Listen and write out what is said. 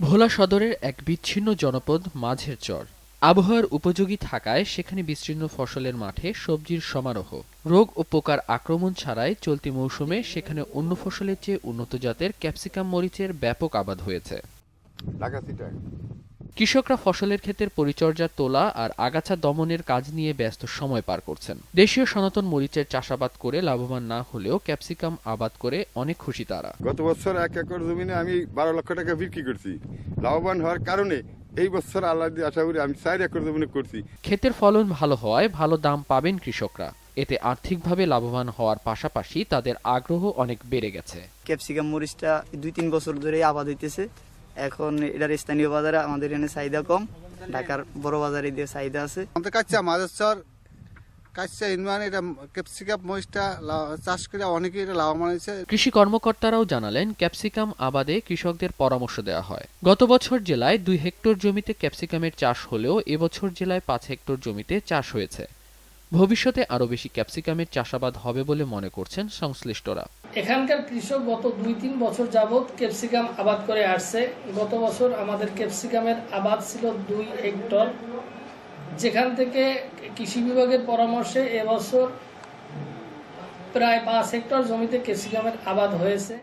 ভোলা সদরের এক বিচ্ছিন্ন জনপদ মাঝের চর। আবহাওয়ার উপযোগী থাকায় সেখানে বিস্তীর্ণ ফসলের মাঠে সবজির সমারোহ। রোগ ও পোকার আক্রমণ ছাড়াই চলতি মৌসুমে সেখানে অন্য ফসলের চেয়ে উন্নত জাতের ক্যাপসিকাম মরিচের ব্যাপক আবাদ হয়েছে। কৃষকরা ফসলের ক্ষেতের পরিচর্যা, তোলা আর আগাছা দমনের কাজ নিয়ে ব্যস্ত সময় পার করছেন। দেশীয় সনাতন মরিচের চাষাবাদ করে লাভবান না হলেও ক্যাপসিকাম আবাদ করে অনেক খুশি তারা। গত বছর 1 একর জমিনে আমি 12 লক্ষ টাকা বিক্রি করছি। লাভবান হওয়ার কারণে এই বছর আল্লাহ দিয়ে আশা করি আমি 4 একর জমিনে করছি। ক্ষেতের ফলন ভালো হওয়ায় ভালো দাম পাবেন কৃষকরা। এতে আর্থিকভাবে লাভবান হওয়ার পাশাপাশি তাদের আগ্রহ অনেক বেড়ে গেছে। ক্যাপসিকাম মরিচটা 2-3 বছর ধরে আবাদ হইতেছে। এখন এটার স্থানীয় বাজারে আমাদের এখানে চাহিদা কম, ঢাকার বড় বাজারে দিয়ে চাহিদা আছে। আমাদের কাছে মাঝের কাছে ইনভান এটা ক্যাপসিকাম মরিচটা চাষ করে অনেকেই এটা লাভবান হয়েছে। কৃষি কর্মকর্তারাও জানালেন, ক্যাপসিকাম আবাদে কৃষকদের পরামর্শ দেওয়া হয়। গত বছর জেলায় 2 হেক্টর জমিতে ক্যাপসিকামের চাষ হলেও এবছর জেলায় 5 হেক্টর জমিতে চাষ হয়েছে। ভবিষ্যতে আরও বেশি ক্যাপসিকামের চাষাবাদ হবে বলে মনে করছেন সংশ্লিষ্টরা। এখানকার কৃষক গত 2-3 বছর যাবৎ ক্যাপসিকাম আবাদ করে আসছে। গত বছর আমাদের ক্যাপসিকামের আবাদ ছিল 2 হেক্টর, যেখান থেকে কৃষি বিভাগের পরামর্শে এবছর প্রায় 5 হেক্টর জমিতে ক্যাপসিকামের আবাদ হয়েছে।